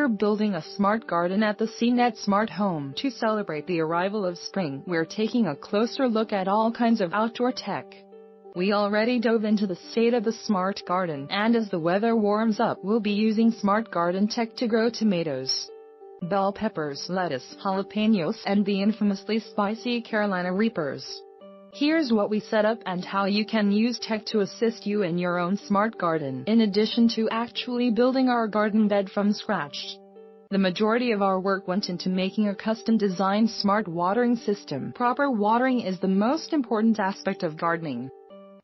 We're building a smart garden at the CNET Smart Home. To celebrate the arrival of spring, we're taking a closer look at all kinds of outdoor tech. We already dove into the state of the smart garden, and as the weather warms up, we'll be using smart garden tech to grow tomatoes, bell peppers, lettuce, jalapeños, and the infamously spicy Carolina Reapers. Here's what we set up and how you can use tech to assist you in your own smart garden, in addition to actually building our garden bed from scratch. The majority of our work went into making a custom-designed smart watering system. Proper watering is the most important aspect of gardening,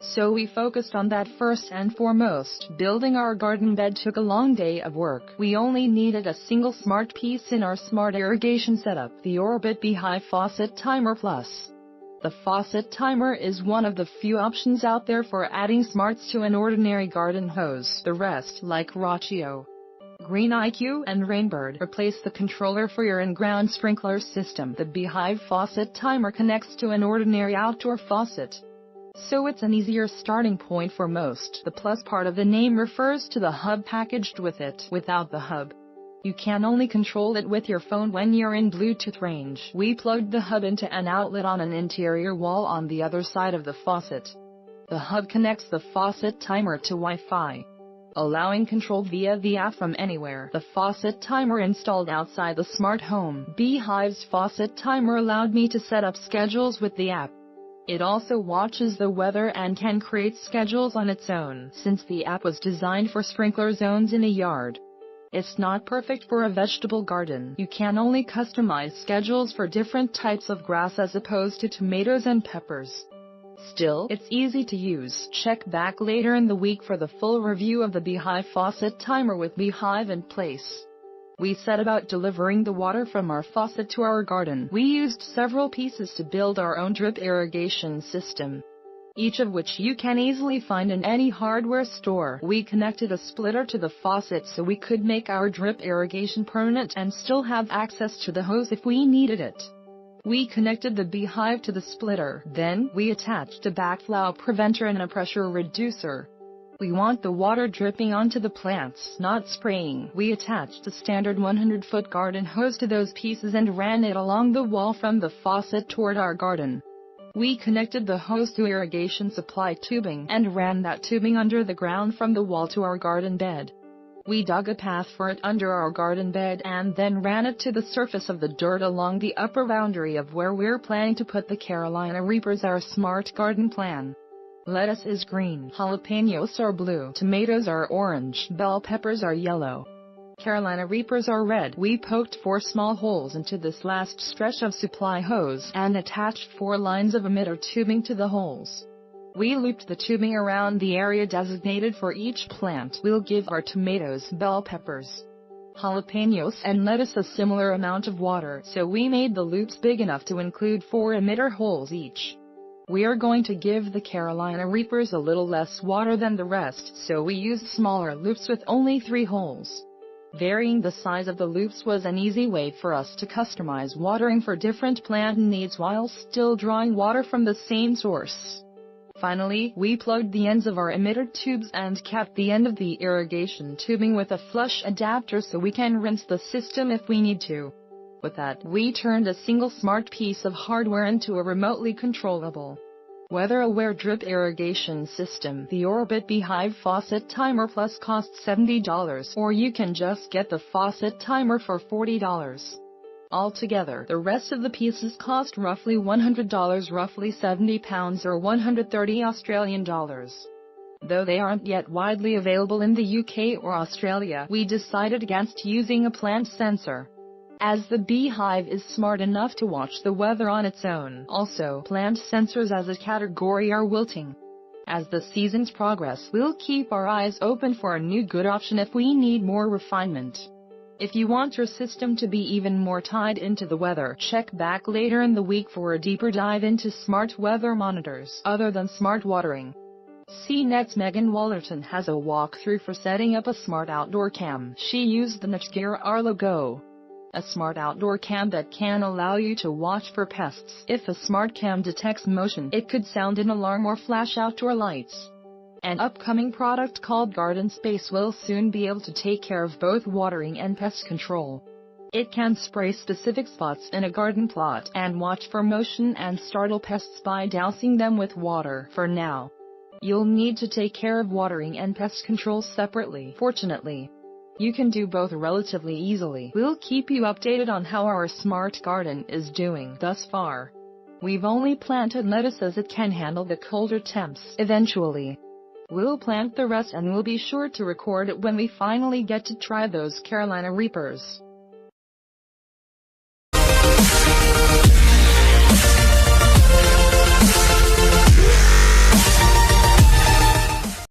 so we focused on that first and foremost. Building our garden bed took a long day of work. We only needed a single smart piece in our smart irrigation setup, the Orbit Beehive Faucet Timer Plus. The faucet timer is one of the few options out there for adding smarts to an ordinary garden hose. The rest, like Rachio, Green IQ, and Rainbird, replace the controller for your in-ground sprinkler system. The Beehive Faucet Timer connects to an ordinary outdoor faucet, so it's an easier starting point for most. The plus part of the name refers to the hub packaged with it. Without the hub, you can only control it with your phone when you're in Bluetooth range. We plugged the hub into an outlet on an interior wall on the other side of the faucet. The hub connects the faucet timer to Wi-Fi, allowing control via the app from anywhere. The faucet timer installed outside the smart home. Beehive's faucet timer allowed me to set up schedules with the app. It also watches the weather and can create schedules on its own. Since the app was designed for sprinkler zones in a yard, it's not perfect for a vegetable garden. You can only customize schedules for different types of grass as opposed to tomatoes and peppers. Still, it's easy to use. Check back later in the week for the full review of the Beehive Faucet Timer with Beehive in place. We set about delivering the water from our faucet to our garden. We used several pieces to build our own drip irrigation system, each of which you can easily find in any hardware store. We connected a splitter to the faucet so we could make our drip irrigation permanent and still have access to the hose if we needed it. We connected the Beehive to the splitter. Then, we attached a backflow preventer and a pressure reducer. We want the water dripping onto the plants, not spraying. We attached a standard 100-foot garden hose to those pieces and ran it along the wall from the faucet toward our garden. We connected the hose to irrigation supply tubing and ran that tubing under the ground from the wall to our garden bed. We dug a path for it under our garden bed and then ran it to the surface of the dirt along the upper boundary of where we're planning to put the Carolina Reapers, our smart garden plan. Lettuce is green, jalapeños are blue, tomatoes are orange, bell peppers are yellow, Carolina Reapers are red. We poked 4 small holes into this last stretch of supply hose and attached 4 lines of emitter tubing to the holes. We looped the tubing around the area designated for each plant. We'll give our tomatoes, bell peppers, jalapeños, and lettuce a similar amount of water, so we made the loops big enough to include 4 emitter holes each. We are going to give the Carolina Reapers a little less water than the rest, so we used smaller loops with only 3 holes. Varying the size of the loops was an easy way for us to customize watering for different plant needs while still drawing water from the same source. Finally, we plugged the ends of our emitter tubes and capped the end of the irrigation tubing with a flush adapter so we can rinse the system if we need to. With that, we turned a single smart piece of hardware into a remotely controllable, weather-aware drip irrigation system. The Orbit Beehive Faucet Timer Plus costs $70, or you can just get the faucet timer for $40. Altogether, the rest of the pieces cost roughly $100, roughly £70 or 130 Australian dollars. Though they aren't yet widely available in the UK or Australia, we decided against using a plant sensor, as the Beehive is smart enough to watch the weather on its own. Also, plant sensors as a category are wilting. As the seasons progress, we'll keep our eyes open for a new good option if we need more refinement. If you want your system to be even more tied into the weather, check back later in the week for a deeper dive into smart weather monitors other than smart watering. CNET's Megan Wallerton has a walkthrough for setting up a smart outdoor cam. She used the Netgear Arlo Go, a smart outdoor cam that can allow you to watch for pests. If a smart cam detects motion, it could sound an alarm or flash outdoor lights. An upcoming product called Garden Space will soon be able to take care of both watering and pest control. It can spray specific spots in a garden plot and watch for motion and startle pests by dousing them with water. For now, you'll need to take care of watering and pest control separately. Fortunately, you can do both relatively easily. We'll keep you updated on how our smart garden is doing thus far. We've only planted lettuce as it can handle the colder temps. Eventually, we'll plant the rest and we'll be sure to record it when we finally get to try those Carolina Reapers.